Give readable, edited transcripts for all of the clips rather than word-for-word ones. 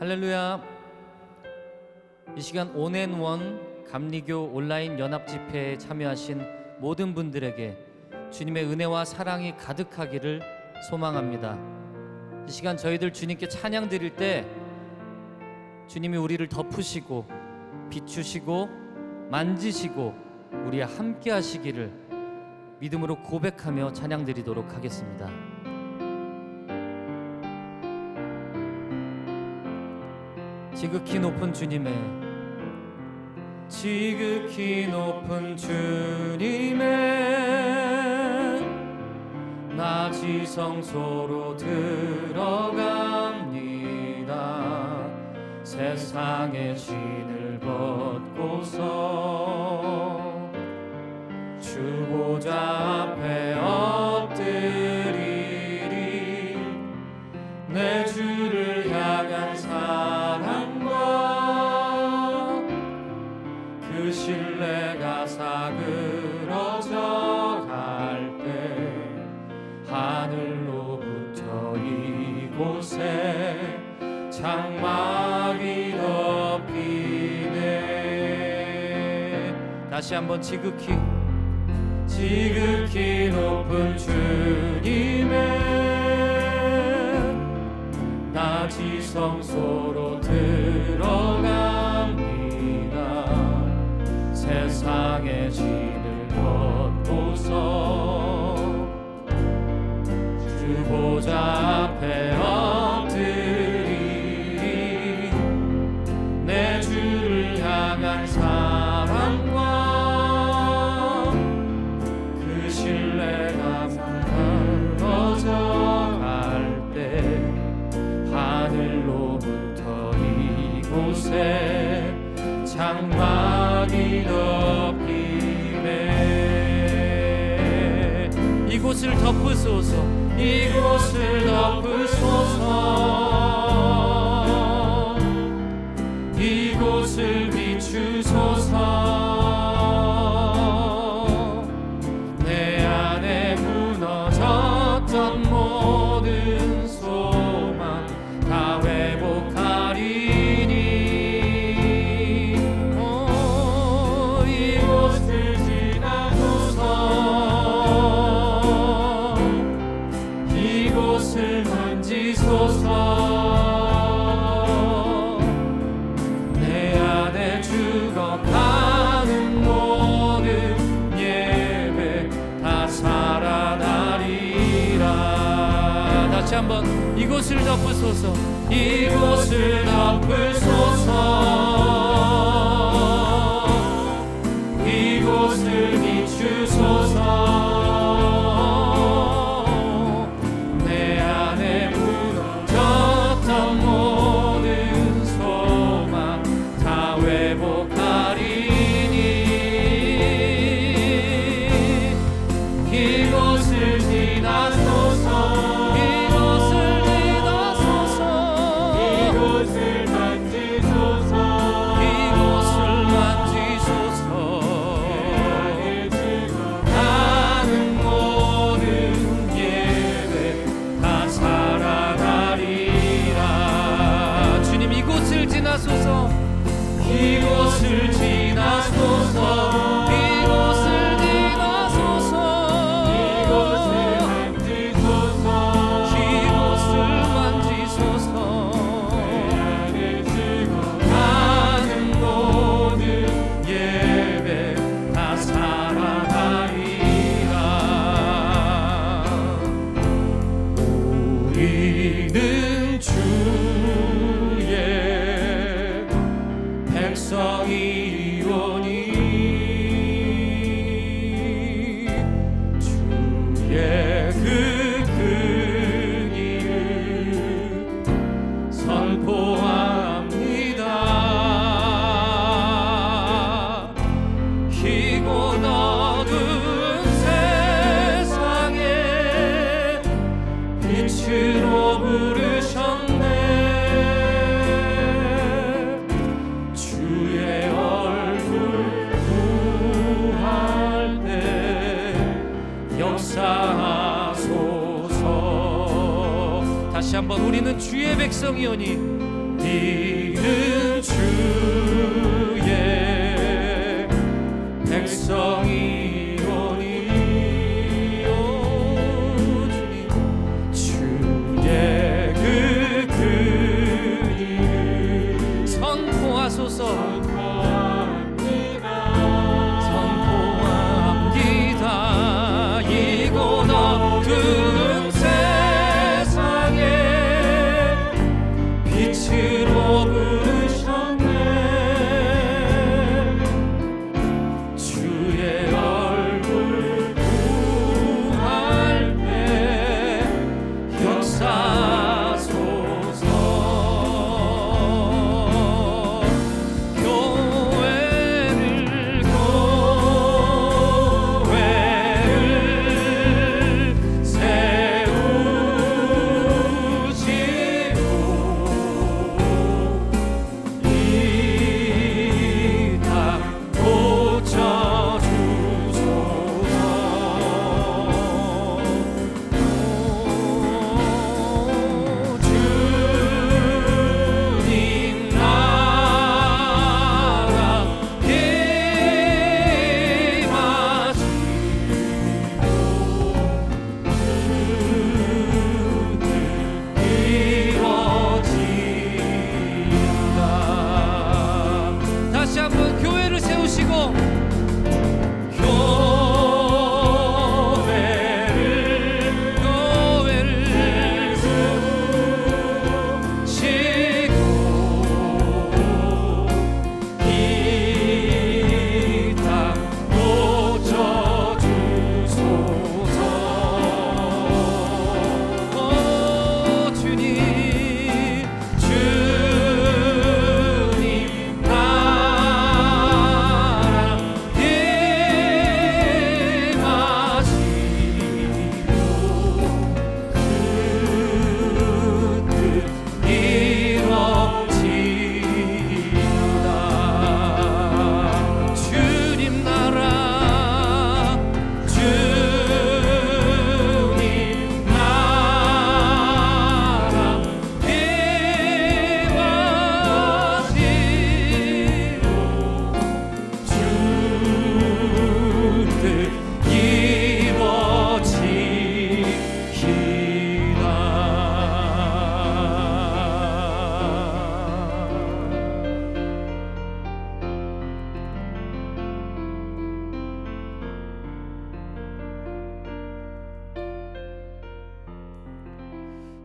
할렐루야. 이 시간 온앤원 감리교 온라인 연합 집회에 참여하신 모든 분들에게 주님의 은혜와 사랑이 가득하기를 소망합니다. 이 시간 저희들 주님께 찬양 드릴 때 주님이 우리를 덮으시고 비추시고 만지시고 우리와 함께 하시기를 믿음으로 고백하며 찬양 드리도록 하겠습니다. 지극히 높은 주님의 지극히 높은 주님의 낮이 성소로 들어갑니다. 세상의 신을 벗고서 주 보좌 앞에 엎드리리. 내 주를 향한 사랑과 그 신뢰가 사그러져 갈 때 하늘로부터 이곳에 장막이 덮이네. 다시 한번 지극히 높은 주님의 낮이 성소로 들어갑니다. 세상의 진을 벗고서 주 보좌 앞에 엎드리리. 내 주를 향한 사랑과 그 신뢰가 사라져 갈 때 하늘로부터 이곳에 장막이 덮이네. 이곳을 덮으소서. 이곳을 덮으소서. 이곳을 비추소서. 내 안에 무너졌던 모든 소망 다 회복하리니. 이곳을 지나소서. 이곳을 만지소서. 내 안에 죽어가는 모든 예배 다 살아나리라. 다시 한번 이곳을 덮으소서. 이곳을 덮으소서. 이곳을 비추소서. 내 안에 무너졌던 모든 소망 다 회복하리니. 이곳을 지나소서. 이곳을 지나소서. 이곳을 만지소서. 이곳을 만지소서. 나는 모든 예배 다 살아나리라. 주님 이곳을 지나소서. 이곳을 지나소서. 이곳을 지나소서. 이곳을 만지소서. 이곳을 만지소서. 나는 모든 예배 다 살아나리라. 우리는 주의 백성이오니 주의 그 큰 일을 선포합니다. 희고 어두운 세상에 빛으로 부르셨네. 주의 얼굴 구할 때 역사하소서. 다시 한번 우리는 주의 백성이오니 우리는 주의 백성이오니 주의 그 근을 선포하소서. 선포합니다. 이곳 어두운 세상에 빛으로 부르셨네. 주의 얼굴 구할 때 역사소서. 교회를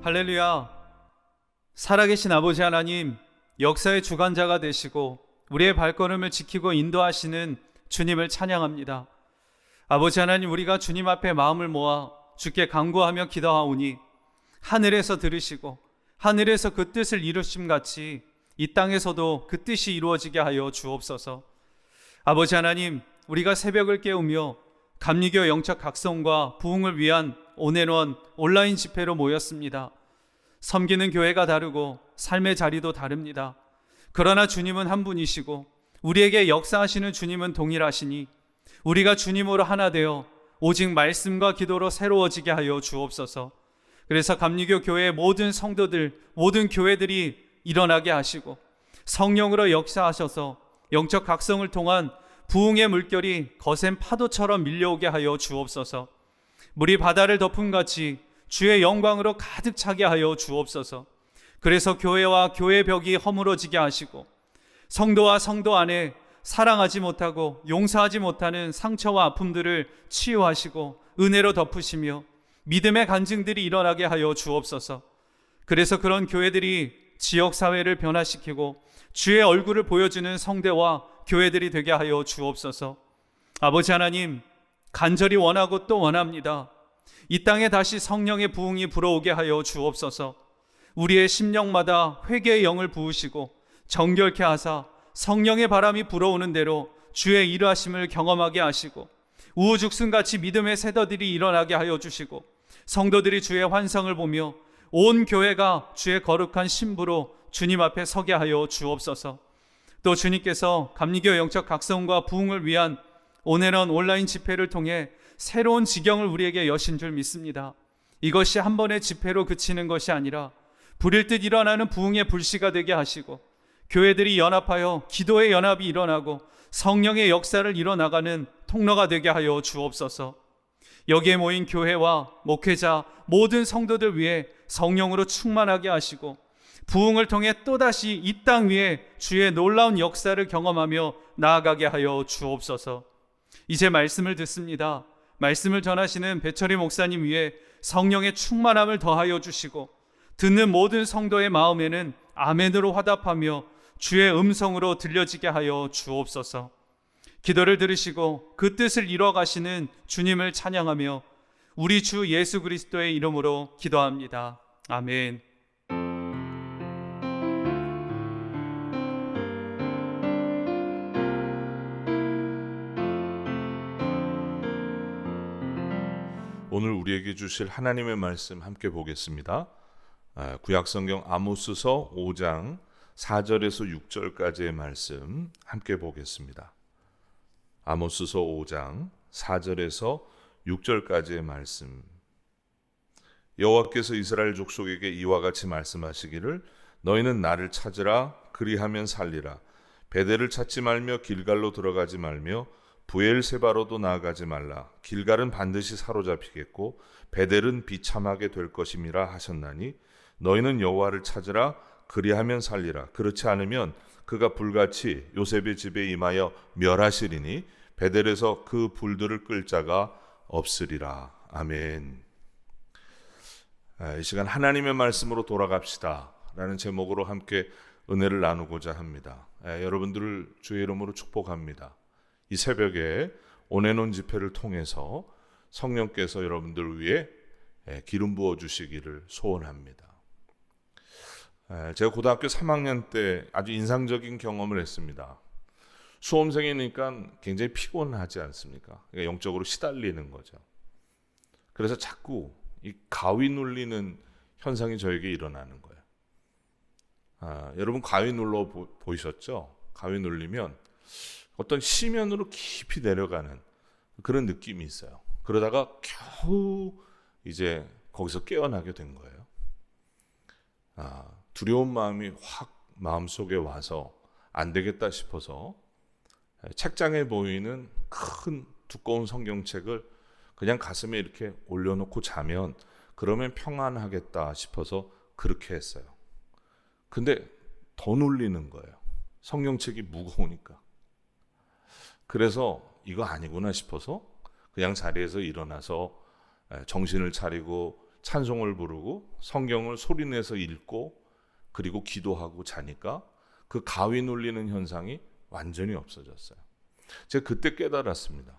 할렐루야. 살아계신 아버지 하나님, 역사의 주관자가 되시고 우리의 발걸음을 지키고 인도하시는 주님을 찬양합니다. 아버지 하나님, 우리가 주님 앞에 마음을 모아 주께 간구하며 기도하오니 하늘에서 들으시고 하늘에서 그 뜻을 이루심 같이 이 땅에서도 그 뜻이 이루어지게 하여 주옵소서. 아버지 하나님, 우리가 새벽을 깨우며 감리교 영적 각성과 부흥을 위한 온앤원 온라인 집회로 모였습니다. 섬기는 교회가 다르고 삶의 자리도 다릅니다. 그러나 주님은 한 분이시고 우리에게 역사하시는 주님은 동일하시니 우리가 주님으로 하나 되어 오직 말씀과 기도로 새로워지게 하여 주옵소서. 그래서 감리교 교회의 모든 성도들, 모든 교회들이 일어나게 하시고 성령으로 역사하셔서 영적 각성을 통한 부흥의 물결이 거센 파도처럼 밀려오게 하여 주옵소서. 물이 바다를 덮음 같이 주의 영광으로 가득 차게 하여 주옵소서. 그래서 교회와 교회 벽이 허물어지게 하시고 성도와 성도 안에 사랑하지 못하고 용서하지 못하는 상처와 아픔들을 치유하시고 은혜로 덮으시며 믿음의 간증들이 일어나게 하여 주옵소서. 그래서 그런 교회들이 지역사회를 변화시키고 주의 얼굴을 보여주는 성대와 교회들이 되게 하여 주옵소서. 아버지 하나님, 간절히 원하고 또 원합니다. 이 땅에 다시 성령의 부흥이 불어오게 하여 주옵소서. 우리의 심령마다 회개의 영을 부으시고 정결케 하사 성령의 바람이 불어오는 대로 주의 일하심을 경험하게 하시고 우후죽순같이 믿음의 세더들이 일어나게 하여 주시고 성도들이 주의 환상을 보며 온 교회가 주의 거룩한 신부로 주님 앞에 서게 하여 주옵소서. 또 주님께서 감리교 영적 각성과 부흥을 위한 온앤원 온라인 집회를 통해 새로운 지경을 우리에게 여신 줄 믿습니다. 이것이 한 번의 집회로 그치는 것이 아니라 불일 듯 일어나는 부흥의 불씨가 되게 하시고 교회들이 연합하여 기도의 연합이 일어나고 성령의 역사를 이뤄나가는 통로가 되게 하여 주옵소서. 여기에 모인 교회와 목회자 모든 성도들 위해 성령으로 충만하게 하시고 부흥을 통해 또다시 이 땅 위에 주의 놀라운 역사를 경험하며 나아가게 하여 주옵소서. 이제 말씀을 듣습니다. 말씀을 전하시는 배철희 목사님 위에 성령의 충만함을 더하여 주시고 듣는 모든 성도의 마음에는 아멘으로 화답하며 주의 음성으로 들려지게 하여 주옵소서. 기도를 들으시고 그 뜻을 이루어 가시는 주님을 찬양하며 우리 주 예수 그리스도의 이름으로 기도합니다. 아멘. 오늘 우리에게 주실 하나님의 말씀 함께 보겠습니다. 구약성경 아모스서 5장 4절에서 6절까지의 말씀 함께 보겠습니다. 아모스서 5장 4절에서 6절까지의 말씀. 여호와께서 이스라엘 족속에게 이와 같이 말씀하시기를 너희는 나를 찾으라 그리하면 살리라. 베델을 찾지 말며 길갈로 들어가지 말며 부엘세바로도 나아가지 말라. 길갈은 반드시 사로잡히겠고 베델은 비참하게 될 것임이라 하셨나니 너희는 여호와를 찾으라 그리하면 살리라. 그렇지 않으면 그가 불같이 요셉의 집에 임하여 멸하시리니 베델에서 그 불들을 끌 자가 없으리라. 아멘. 이 시간 하나님의 말씀으로 돌아갑시다 라는 제목으로 함께 은혜를 나누고자 합니다. 여러분들을 주의 이름으로 축복합니다. 이 새벽에 온해논 집회를 통해서 성령께서 여러분들 위해 기름 부어 주시기를 소원합니다. 제가 고등학교 3학년 때 아주 인상적인 경험을 했습니다. 수험생이니까 굉장히 피곤하지 않습니까? 그러니까 영적으로 시달리는 거죠. 그래서 자꾸 이 가위 눌리는 현상이 저에게 일어나는 거예요. 여러분 가위 눌러 보이셨죠? 가위 눌리면 어떤 심연으로 깊이 내려가는 그런 느낌이 있어요. 그러다가 겨우 이제 거기서 깨어나게 된 거예요. 두려운 마음이 확 마음속에 와서 안 되겠다 싶어서 책장에 보이는 큰 두꺼운 성경책을 그냥 가슴에 이렇게 올려놓고 자면 그러면 평안하겠다 싶어서 그렇게 했어요. 근데 더 눌리는 거예요. 성경책이 무거우니까. 그래서 이거 아니구나 싶어서 그냥 자리에서 일어나서 정신을 차리고 찬송을 부르고 성경을 소리내서 읽고 그리고 기도하고 자니까 그 가위 눌리는 현상이 완전히 없어졌어요. 제가 그때 깨달았습니다.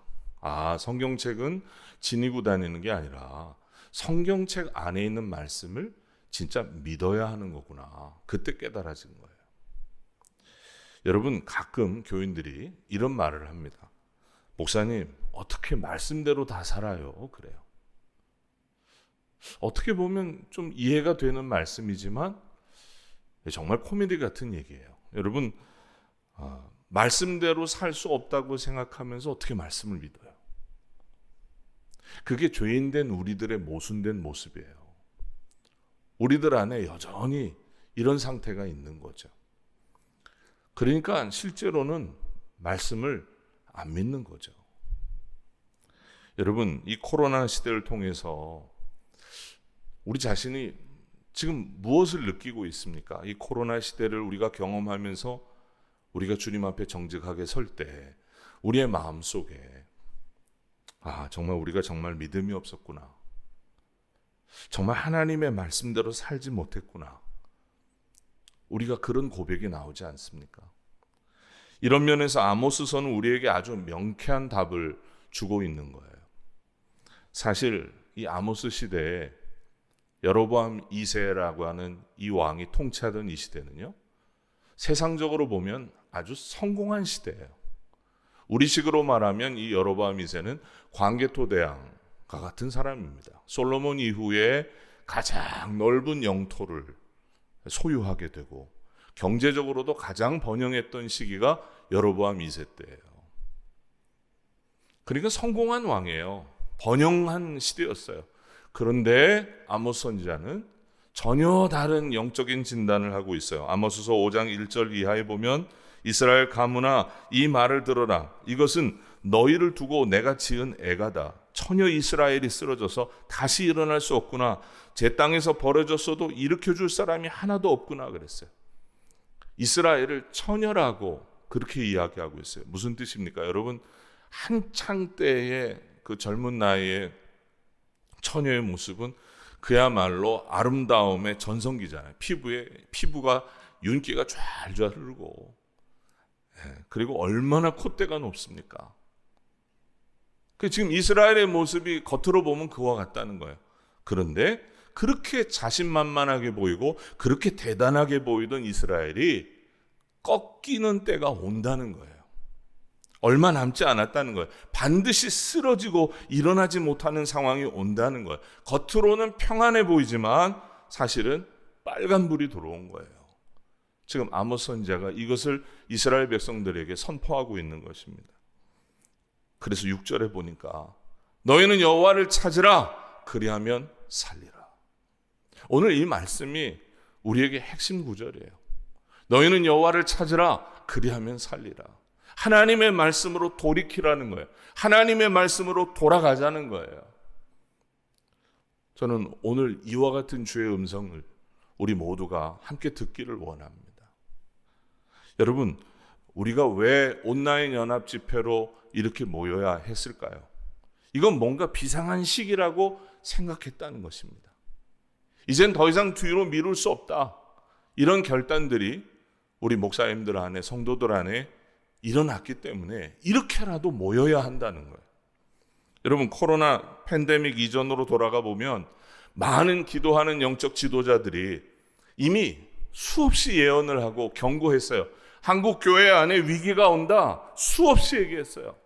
성경책은 지니고 다니는 게 아니라 성경책 안에 있는 말씀을 진짜 믿어야 하는 거구나. 그때 깨달아진 거예요. 여러분, 가끔 교인들이 이런 말을 합니다. 목사님, 어떻게 말씀대로 다 살아요? 그래요. 어떻게 보면 좀 이해가 되는 말씀이지만 정말 코미디 같은 얘기예요. 여러분, 말씀대로 살 수 없다고 생각하면서 어떻게 말씀을 믿어요? 그게 죄인된 우리들의 모순된 모습이에요. 우리들 안에 여전히 이런 상태가 있는 거죠. 그러니까 실제로는 말씀을 안 믿는 거죠. 여러분, 이 코로나 시대를 통해서 우리 자신이 지금 무엇을 느끼고 있습니까? 이 코로나 시대를 우리가 경험하면서 우리가 주님 앞에 정직하게 설 때 우리의 마음속에 정말 우리가 정말 믿음이 없었구나. 정말 하나님의 말씀대로 살지 못했구나. 우리가 그런 고백이 나오지 않습니까? 이런 면에서 아모스서는 우리에게 아주 명쾌한 답을 주고 있는 거예요. 사실 이 아모스 시대에 여로보암 2세라고 하는 이 왕이 통치하던 이 시대는요, 세상적으로 보면 아주 성공한 시대예요. 우리식으로 말하면 이 여로보암 2세는 광개토 대왕과 같은 사람입니다. 솔로몬 이후에 가장 넓은 영토를 소유하게 되고 경제적으로도 가장 번영했던 시기가 여로보암 2세 때예요. 그러니까 성공한 왕이에요. 번영한 시대였어요. 그런데 아모스 선지자는 전혀 다른 영적인 진단을 하고 있어요. 아모스서 5장 1절 이하에 보면 이스라엘 가문아 이 말을 들어라. 이것은 너희를 두고 내가 지은 애가다. 처녀 이스라엘이 쓰러져서 다시 일어날 수 없구나. 제 땅에서 버려졌어도 일으켜줄 사람이 하나도 없구나 그랬어요. 이스라엘을 처녀라고 그렇게 이야기하고 있어요. 무슨 뜻입니까? 여러분, 한창 때의 그 젊은 나이의 처녀의 모습은 그야말로 아름다움의 전성기잖아요. 피부가 윤기가 좔좔 흐르고, 그리고 얼마나 콧대가 높습니까? 지금 이스라엘의 모습이 겉으로 보면 그와 같다는 거예요. 그런데 그렇게 자신만만하게 보이고 그렇게 대단하게 보이던 이스라엘이 꺾이는 때가 온다는 거예요. 얼마 남지 않았다는 거예요. 반드시 쓰러지고 일어나지 못하는 상황이 온다는 거예요. 겉으로는 평안해 보이지만 사실은 빨간불이 들어온 거예요. 지금 아모스 선지자가 이것을 이스라엘 백성들에게 선포하고 있는 것입니다. 그래서 6절에 보니까 너희는 여호와를 찾으라 그리하면 살리라. 오늘 이 말씀이 우리에게 핵심 구절이에요. 너희는 여호와를 찾으라 그리하면 살리라. 하나님의 말씀으로 돌이키라는 거예요. 하나님의 말씀으로 돌아가자는 거예요. 저는 오늘 이와 같은 주의 음성을 우리 모두가 함께 듣기를 원합니다. 여러분, 우리가 왜 온라인 연합 집회로 이렇게 모여야 했을까요? 이건 뭔가 비상한 시기라고 생각했다는 것입니다. 이젠 더 이상 뒤로 미룰 수 없다. 이런 결단들이 우리 목사님들 안에, 성도들 안에 일어났기 때문에 이렇게라도 모여야 한다는 거예요. 여러분, 코로나 팬데믹 이전으로 돌아가 보면 많은 기도하는 영적 지도자들이 이미 수없이 예언을 하고 경고했어요. 한국 교회 안에 위기가 온다. 수없이 얘기했어요.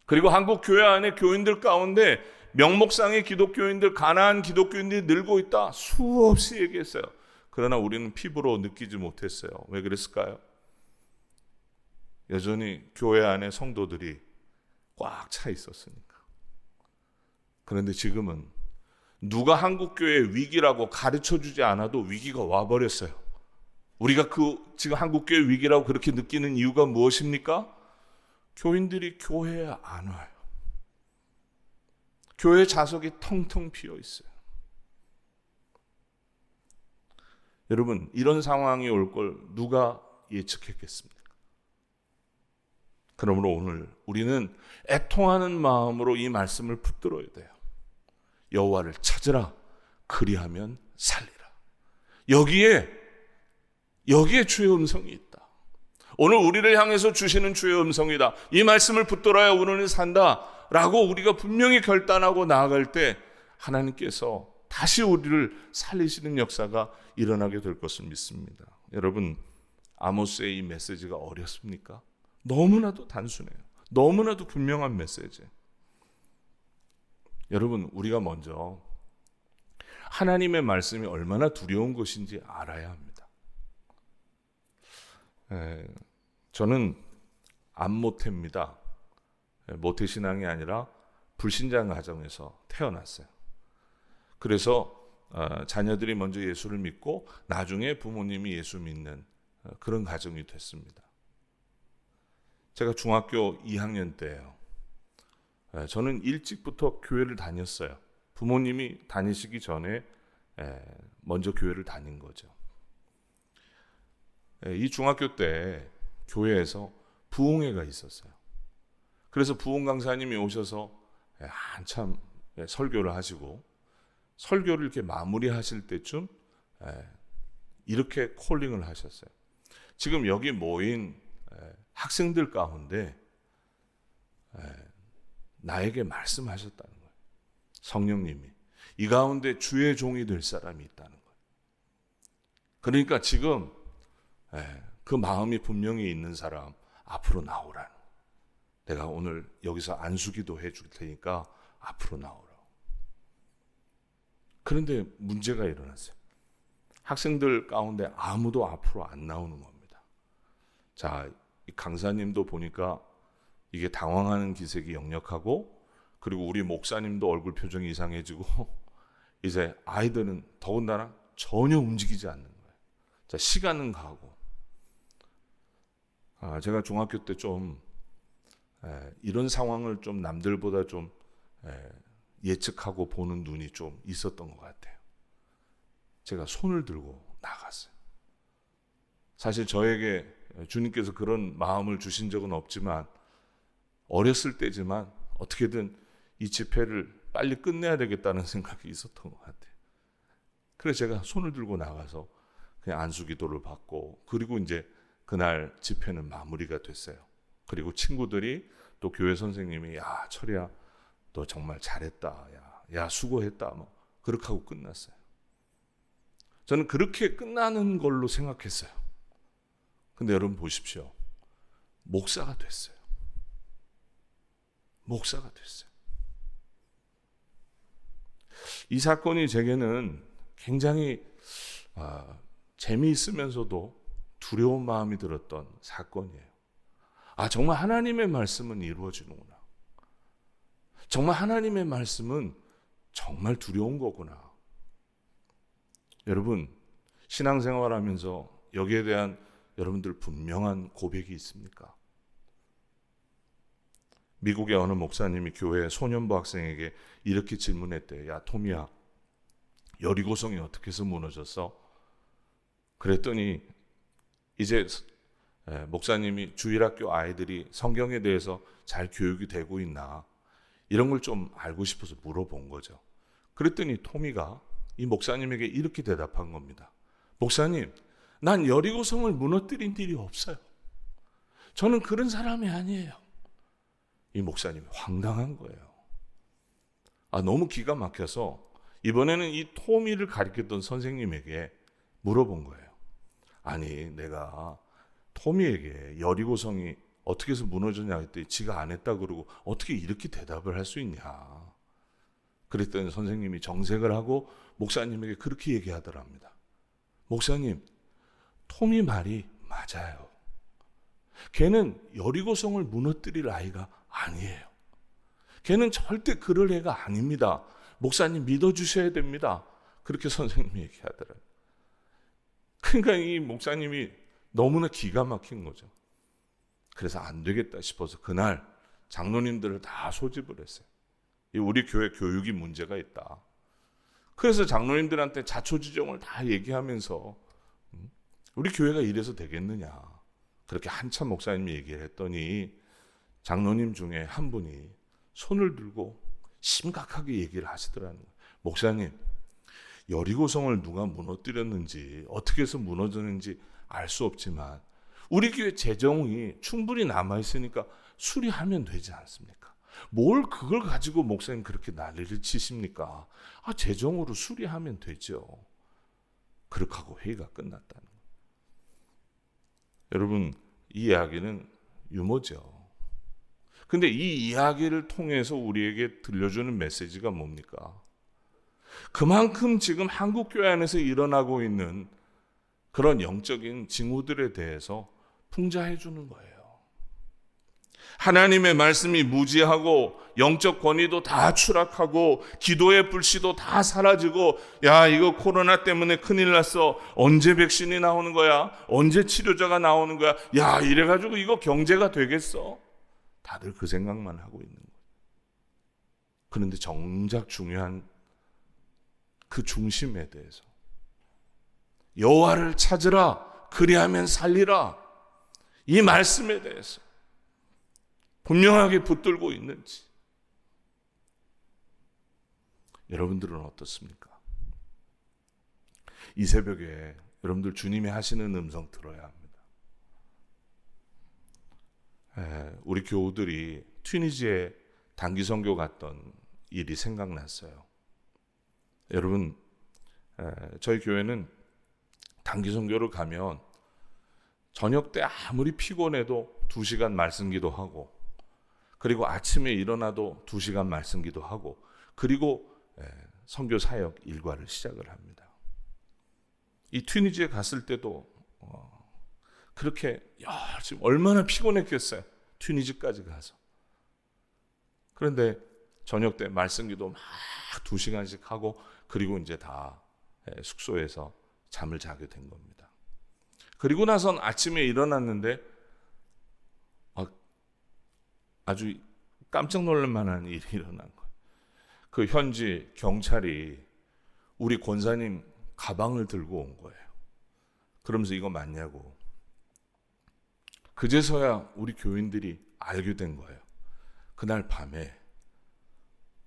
그리고 한국 교회 안에 교인들 가운데 명목상의 기독교인들, 가난한 기독교인들이 늘고 있다. 수없이 얘기했어요. 그러나 우리는 피부로 느끼지 못했어요. 왜 그랬을까요? 여전히 교회 안에 성도들이 꽉 차 있었으니까. 그런데 지금은 누가 한국교회의 위기라고 가르쳐주지 않아도 위기가 와버렸어요. 우리가 지금 한국교회 위기라고 그렇게 느끼는 이유가 무엇입니까? 교인들이 교회에 안 와요. 교회 좌석이 텅텅 비어 있어요. 여러분, 이런 상황이 올 걸 누가 예측했겠습니까? 그러므로 오늘 우리는 애통하는 마음으로 이 말씀을 붙들어야 돼요. 여호와를 찾으라 그리하면 살리라. 여기에 주의 음성이 있다. 오늘 우리를 향해서 주시는 주의 음성이다. 이 말씀을 붙들어야 오늘은 산다라고 우리가 분명히 결단하고 나아갈 때 하나님께서 다시 우리를 살리시는 역사가 일어나게 될 것을 믿습니다. 여러분, 아모스의 이 메시지가 어렵습니까? 너무나도 단순해요. 너무나도 분명한 메시지. 여러분, 우리가 먼저 하나님의 말씀이 얼마나 두려운 것인지 알아야 합니다. 저는 안모태입니다. 모태신앙이 아니라 불신장 가정에서 태어났어요. 그래서 자녀들이 먼저 예수를 믿고 나중에 부모님이 예수 믿는 그런 가정이 됐습니다. 제가 중학교 2학년 때예요. 저는 일찍부터 교회를 다녔어요. 부모님이 다니시기 전에 먼저 교회를 다닌 거죠. 이 중학교 때 교회에서 부흥회가 있었어요. 그래서 부흥 강사님이 오셔서 한참 설교를 하시고 설교를 이렇게 마무리하실 때쯤 이렇게 콜링을 하셨어요. 지금 여기 모인 학생들 가운데 나에게 말씀하셨다는 거예요. 성령님이 이 가운데 주의 종이 될 사람이 있다는 거예요. 그러니까 지금 그 마음이 분명히 있는 사람 앞으로 나오라는 거예요. 내가 오늘 여기서 안수기도 해줄 테니까 앞으로 나오라고. 그런데 문제가 일어났어요. 학생들 가운데 아무도 앞으로 안 나오는 겁니다. 자, 이 강사님도 보니까 이게 당황하는 기색이 역력하고, 그리고 우리 목사님도 얼굴 표정이 이상해지고 이제 아이들은 더군다나 전혀 움직이지 않는 거예요. 자, 시간은 가고. 제가 중학교 때 좀 이런 상황을 좀 남들보다 좀 예측하고 보는 눈이 좀 있었던 것 같아요. 제가 손을 들고 나갔어요. 사실 저에게 주님께서 그런 마음을 주신 적은 없지만 어렸을 때지만 어떻게든 이 집회를 빨리 끝내야 되겠다는 생각이 있었던 것 같아요. 그래서 제가 손을 들고 나가서 그냥 안수기도를 받고, 그리고 이제 그날 집회는 마무리가 됐어요. 그리고 친구들이 또 교회 선생님이 야 철이야 너 정말 잘했다, 야 수고했다, 뭐 그렇게 하고 끝났어요. 저는 그렇게 끝나는 걸로 생각했어요. 근데 여러분 보십시오. 목사가 됐어요. 목사가 됐어요. 이 사건이 제게는 굉장히 재미있으면서도 두려운 마음이 들었던 사건이에요. 정말 하나님의 말씀은 이루어지는구나. 정말 하나님의 말씀은 정말 두려운 거구나. 여러분, 신앙생활하면서 여기에 대한 여러분들 분명한 고백이 있습니까? 미국의 어느 목사님이 교회 소년부 학생에게 이렇게 질문했대요. 야 토미야, 여리고성이 어떻게 해서 무너졌어? 그랬더니 이제 목사님이 주일학교 아이들이 성경에 대해서 잘 교육이 되고 있나 이런 걸 좀 알고 싶어서 물어본 거죠. 그랬더니 토미가 이 목사님에게 이렇게 대답한 겁니다. 목사님, 난 여리고성을 무너뜨린 일이 없어요. 저는 그런 사람이 아니에요. 이 목사님이 황당한 거예요. 너무 기가 막혀서 이번에는 이 토미를 가리켰던 선생님에게 물어본 거예요. 아니, 내가 토미에게 여리고성이 어떻게 해서 무너졌냐 했더니 지가 안 했다 그러고 어떻게 이렇게 대답을 할 수 있냐. 그랬더니 선생님이 정색을 하고 목사님에게 그렇게 얘기하더랍니다. 목사님, 토미 말이 맞아요. 걔는 여리고성을 무너뜨릴 아이가 아니에요. 걔는 절대 그럴 애가 아닙니다. 목사님 믿어주셔야 됩니다. 그렇게 선생님이 얘기하더라고요. 그러니까 이 목사님이 너무나 기가 막힌 거죠. 그래서 안 되겠다 싶어서 그날 장로님들을 다 소집을 했어요. 우리 교회 교육이 문제가 있다. 그래서 장로님들한테 자초지종을 다 얘기하면서 우리 교회가 이래서 되겠느냐. 그렇게 한참 목사님이 얘기를 했더니 장로님 중에 한 분이 손을 들고 심각하게 얘기를 하시더라는 거예요. 목사님, 여리고성을 누가 무너뜨렸는지 어떻게 해서 무너졌는지 알 수 없지만 우리 교회 재정이 충분히 남아있으니까 수리하면 되지 않습니까? 뭘 그걸 가지고 목사님 그렇게 난리를 치십니까? 재정으로 수리하면 되죠. 그렇게 하고 회의가 끝났다는 거예요. 여러분, 이 이야기는 유머죠. 근데 이 이야기를 통해서 우리에게 들려주는 메시지가 뭡니까? 그만큼 지금 한국교회 안에서 일어나고 있는 그런 영적인 징후들에 대해서 풍자해 주는 거예요. 하나님의 말씀이 무지하고 영적 권위도 다 추락하고 기도의 불씨도 다 사라지고 야 이거 코로나 때문에 큰일 났어. 언제 백신이 나오는 거야? 언제 치료자가 나오는 거야? 야 이래가지고 이거 경제가 되겠어? 다들 그 생각만 하고 있는 거예요. 그런데 정작 중요한 그 중심에 대해서 여호와를 찾으라 그리하면 살리라 이 말씀에 대해서 분명하게 붙들고 있는지 여러분들은 어떻습니까? 이 새벽에 여러분들 주님이 하시는 음성 들어야 합니다. 우리 교우들이 튀니지에 단기 선교 갔던 일이 생각났어요. 여러분, 저희 교회는 단기 선교를 가면 저녁 때 아무리 피곤해도 2시간 말씀 기도하고 그리고 아침에 일어나도 2시간 말씀 기도하고 그리고 선교 사역 일과를 시작을 합니다. 이 튀니지에 갔을 때도 그렇게 지금 얼마나 피곤했겠어요. 튀니지까지 가서. 그런데 저녁 때 말씀 기도 막 2시간씩 하고 그리고 이제 다 숙소에서 잠을 자게 된 겁니다. 그리고 나선 아침에 일어났는데 아주 깜짝 놀랄 만한 일이 일어난 거예요. 그 현지 경찰이 우리 권사님 가방을 들고 온 거예요. 그러면서 이거 맞냐고. 그제서야 우리 교인들이 알게 된 거예요. 그날 밤에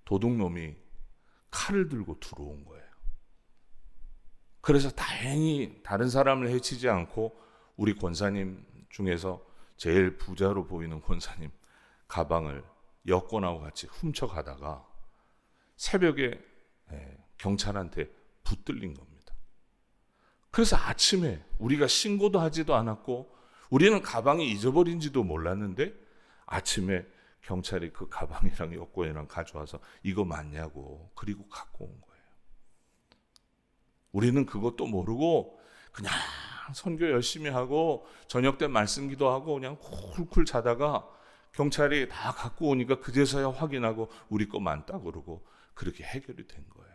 도둑놈이 칼을 들고 들어온 거예요. 그래서 다행히 다른 사람을 해치지 않고 우리 권사님 중에서 제일 부자로 보이는 권사님 가방을 여권하고 같이 훔쳐가다가 새벽에 경찰한테 붙들린 겁니다. 그래서 아침에 우리가 신고도 하지도 않았고 우리는 가방이 잊어버린지도 몰랐는데 아침에 경찰이 그 가방이랑 여권이랑 가져와서 이거 맞냐고 그리고 갖고 온 거예요. 우리는 그것도 모르고 그냥 선교 열심히 하고 저녁 때 말씀 기도하고 그냥 쿨쿨 자다가 경찰이 다 갖고 오니까 그제서야 확인하고 우리 거 많다 그러고 그렇게 해결이 된 거예요.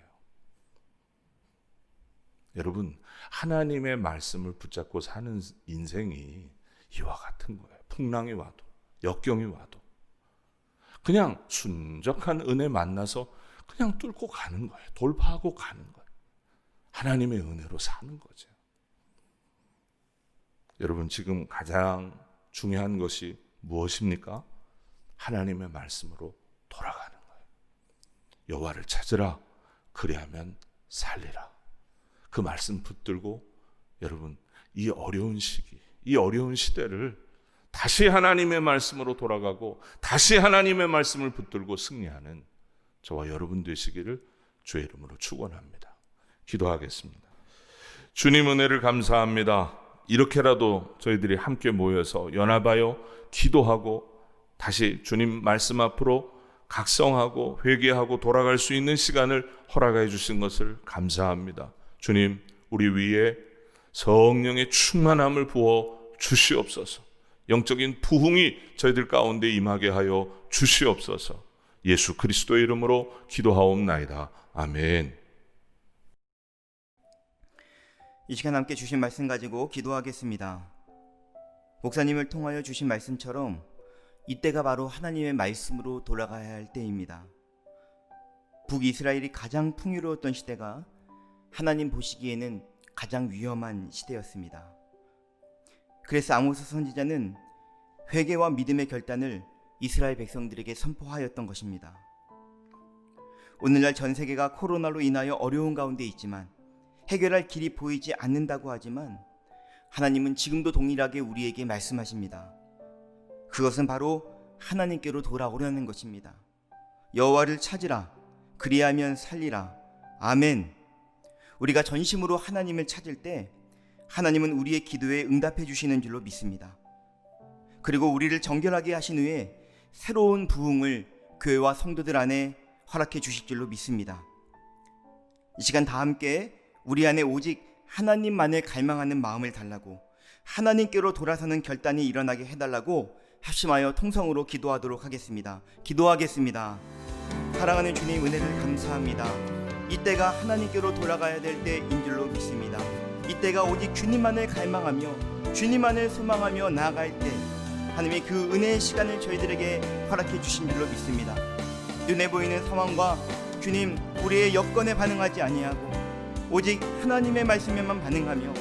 여러분, 하나님의 말씀을 붙잡고 사는 인생이 이와 같은 거예요. 풍랑이 와도 역경이 와도 그냥 순적한 은혜 만나서 그냥 뚫고 가는 거예요. 돌파하고 가는 거예요. 하나님의 은혜로 사는 거죠. 여러분, 지금 가장 중요한 것이 무엇입니까? 하나님의 말씀으로 돌아가는 거예요. 여호와를 찾으라, 그리하면 살리라. 그 말씀 붙들고 여러분, 이 어려운 시기, 이 어려운 시대를 다시 하나님의 말씀으로 돌아가고 다시 하나님의 말씀을 붙들고 승리하는 저와 여러분 되시기를 주의 이름으로 축원합니다. 기도하겠습니다. 주님 은혜를 감사합니다. 이렇게라도 저희들이 함께 모여서 연합하여 기도하고 다시 주님 말씀 앞으로 각성하고 회개하고 돌아갈 수 있는 시간을 허락해 주신 것을 감사합니다. 주님, 우리 위에 성령의 충만함을 부어 주시옵소서. 영적인 부흥이 저희들 가운데 임하게 하여 주시옵소서. 예수 그리스도의 이름으로 기도하옵나이다. 아멘. 이 시간 함께 주신 말씀 가지고 기도하겠습니다. 목사님을 통하여 주신 말씀처럼 이때가 바로 하나님의 말씀으로 돌아가야 할 때입니다. 북이스라엘이 가장 풍요로웠던 시대가 하나님 보시기에는 가장 위험한 시대였습니다. 그래서 아모스 선지자는 회개와 믿음의 결단을 이스라엘 백성들에게 선포하였던 것입니다. 오늘날 전 세계가 코로나로 인하여 어려운 가운데 있지만 해결할 길이 보이지 않는다고 하지만 하나님은 지금도 동일하게 우리에게 말씀하십니다. 그것은 바로 하나님께로 돌아오라는 것입니다. 여호와를 찾으라, 그리하면 살리라. 아멘. 우리가 전심으로 하나님을 찾을 때 하나님은 우리의 기도에 응답해 주시는 줄로 믿습니다. 그리고 우리를 정결하게 하신 후에 새로운 부흥을 교회와 성도들 안에 허락해 주실 줄로 믿습니다. 이 시간 다 함께 우리 안에 오직 하나님만을 갈망하는 마음을 달라고, 하나님께로 돌아서는 결단이 일어나게 해달라고 합심하여 통성으로 기도하도록 하겠습니다. 기도하겠습니다. 사랑하는 주님, 은혜를 감사합니다. 이때가 하나님께로 돌아가야 될 때인 줄로 믿습니다. 이때가 오직 주님만을 갈망하며 주님만을 소망하며 나아갈 때 하나님의 그 은혜의 시간을 저희들에게 허락해 주신 줄로 믿습니다. 눈에 보이는 상황과 주님, 우리의 여건에 반응하지 아니하고 오직 하나님의 말씀에만 반응하며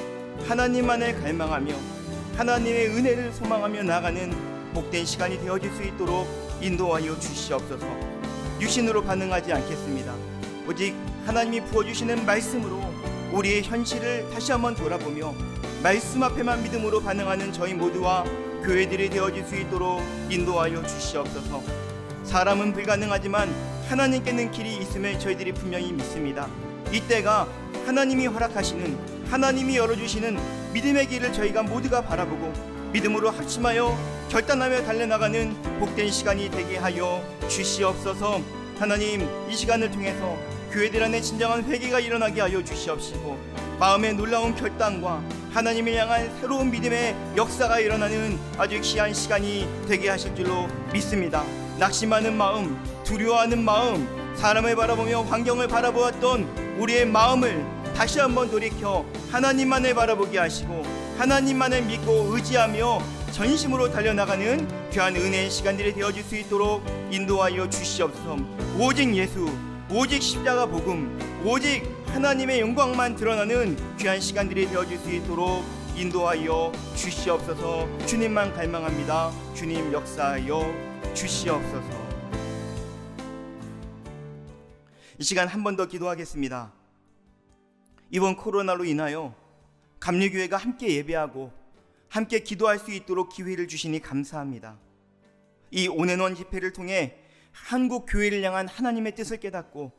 하나님만을 갈망하며 하나님의 은혜를 소망하며 나아가는 복된 시간이 되어질 수 있도록 인도하여 주시옵소서. 육신으로 반응하지 않겠습니다. 오직 하나님이 부어주시는 말씀으로 우리의 현실을 다시 한번 돌아보며 말씀 앞에만 믿음으로 반응하는 저희 모두와 교회들이 되어질 수 있도록 인도하여 주시옵소서. 사람은 불가능하지만 하나님께는 길이 있음을 저희들이 분명히 믿습니다. 이때가 하나님이 허락하시는, 하나님이 열어주시는 믿음의 길을 저희가 모두가 바라보고 믿음으로 합심하여 결단하며 달려나가는 복된 시간이 되게 하여 주시옵소서. 하나님, 이 시간을 통해서 교회들 안에 진정한 회개가 일어나게 하여 주시옵시고 마음의 놀라운 결단과 하나님을 향한 새로운 믿음의 역사가 일어나는 아주 귀한 시간이 되게 하실 줄로 믿습니다. 낙심하는 마음, 두려워하는 마음, 사람을 바라보며 환경을 바라보았던 우리의 마음을 다시 한번 돌이켜 하나님만을 바라보게 하시고 하나님만을 믿고 의지하며 전심으로 달려나가는 귀한 은혜의 시간들이 되어줄 수 있도록 인도하여 주시옵소서. 오직 예수, 오직 십자가 복음, 오직 하나님의 영광만 드러나는 귀한 시간들이 되어줄 수 있도록 인도하여 주시옵소서. 주님만 갈망합니다. 주님 역사하여 주시옵소서. 이 시간 한 번 더 기도하겠습니다. 이번 코로나로 인하여 감리교회가 함께 예배하고 함께 기도할 수 있도록 기회를 주시니 감사합니다. 이 온앤원 집회를 통해 한국 교회를 향한 하나님의 뜻을 깨닫고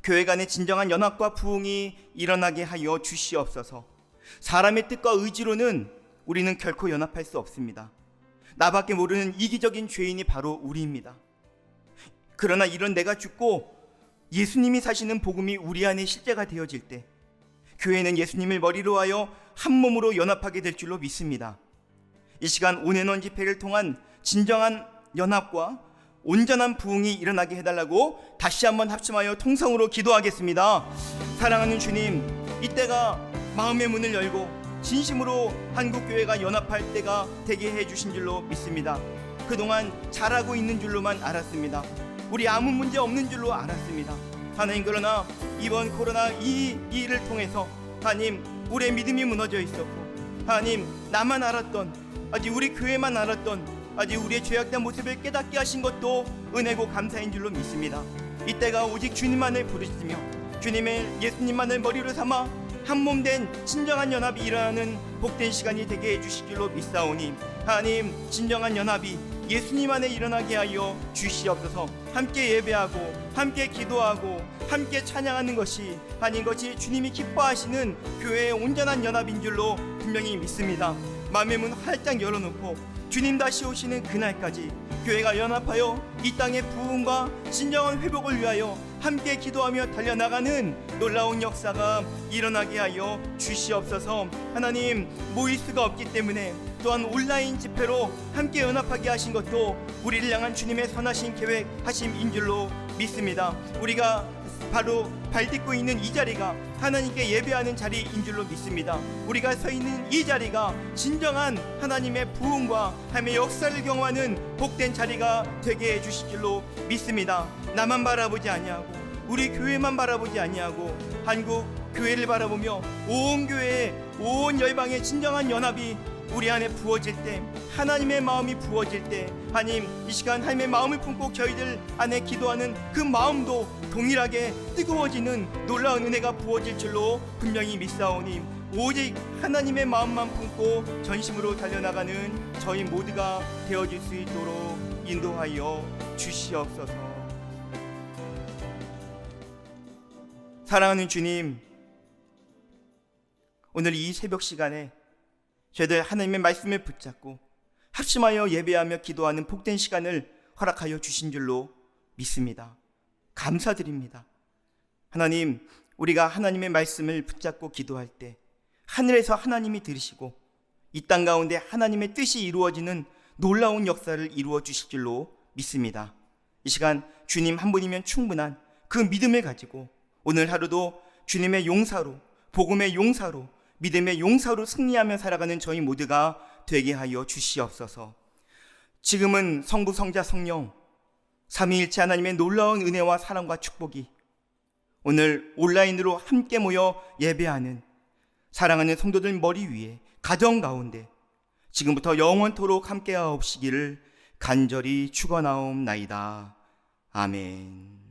교회 간의 진정한 연합과 부흥이 일어나게 하여 주시옵소서. 사람의 뜻과 의지로는 우리는 결코 연합할 수 없습니다. 나밖에 모르는 이기적인 죄인이 바로 우리입니다. 그러나 이런 내가 죽고 예수님이 사시는 복음이 우리 안에 실제가 되어질 때 교회는 예수님을 머리로 하여 한 몸으로 연합하게 될 줄로 믿습니다. 이 시간 온앤원 집회를 통한 진정한 연합과 온전한 부흥이 일어나게 해달라고 다시 한번 합심하여 통성으로 기도하겠습니다. 사랑하는 주님, 이때가 마음의 문을 열고 진심으로 한국교회가 연합할 때가 되게 해주신 줄로 믿습니다. 그동안 잘하고 있는 줄로만 알았습니다. 우리 아무 문제 없는 줄로 알았습니다. 하나님, 그러나 이번 코로나 이 일을 통해서 하나님, 우리의 믿음이 무너져 있었고 하나님, 나만 알았던, 아직 우리 교회만 알았던, 아직 우리의 죄악된 모습을 깨닫게 하신 것도 은혜고 감사인 줄로 믿습니다. 이때가 오직 주님만을 부르시며 주님의 예수님만을 머리로 삼아 한몸된 진정한 연합이 일어나는 복된 시간이 되게 해주실 줄로 믿사오니 하나님, 진정한 연합이 예수님 안에 일어나게 하여 주시옵소서. 함께 예배하고 함께 기도하고 함께 찬양하는 것이 아닌 것이 주님이 기뻐하시는 교회의 온전한 연합인 줄로 분명히 믿습니다. 마음의 문 활짝 열어놓고 주님 다시 오시는 그날까지 교회가 연합하여 이 땅의 부흥과 진정한 회복을 위하여 함께 기도하며 달려나가는 놀라운 역사가 일어나게 하여 주시옵소서. 하나님, 모일 수가 없기 때문에 또한 온라인 집회로 함께 연합하게 하신 것도 우리를 향한 주님의 선하신 계획 하심인 줄로 믿습니다. 우리가 바로 발 딛고 있는 이 자리가 하나님께 예배하는 자리인 줄로 믿습니다. 우리가 서 있는 이 자리가 진정한 하나님의 부흥과 하나님의 역사를 경험하는 복된 자리가 되게 해주실 줄로 믿습니다. 나만 바라보지 아니하고 우리 교회만 바라보지 아니하고 한국 교회를 바라보며 온 교회의 온 열방의 진정한 연합이 우리 안에 부어질 때, 하나님의 마음이 부어질 때, 하나님, 이 시간 하나님의 마음을 품고 저희들 안에 기도하는 그 마음도 동일하게 뜨거워지는 놀라운 은혜가 부어질 줄로 분명히 믿사오니 오직 하나님의 마음만 품고 전심으로 달려나가는 저희 모두가 되어질 수 있도록 인도하여 주시옵소서. 사랑하는 주님, 오늘 이 새벽 시간에 저희들 하나님의 말씀을 붙잡고 합심하여 예배하며 기도하는 복된 시간을 허락하여 주신 줄로 믿습니다. 감사드립니다. 하나님, 우리가 하나님의 말씀을 붙잡고 기도할 때 하늘에서 하나님이 들으시고 이 땅 가운데 하나님의 뜻이 이루어지는 놀라운 역사를 이루어 주실 줄로 믿습니다. 이 시간 주님 한 분이면 충분한 그 믿음을 가지고 오늘 하루도 주님의 용사로, 복음의 용사로, 믿음의 용사로 승리하며 살아가는 저희 모두가 되게 하여 주시옵소서. 지금은 성부, 성자, 성령 삼위일체 하나님의 놀라운 은혜와 사랑과 축복이 오늘 온라인으로 함께 모여 예배하는 사랑하는 성도들 머리 위에, 가정 가운데 지금부터 영원토록 함께하옵시기를 간절히 축원하옵나이다. 아멘.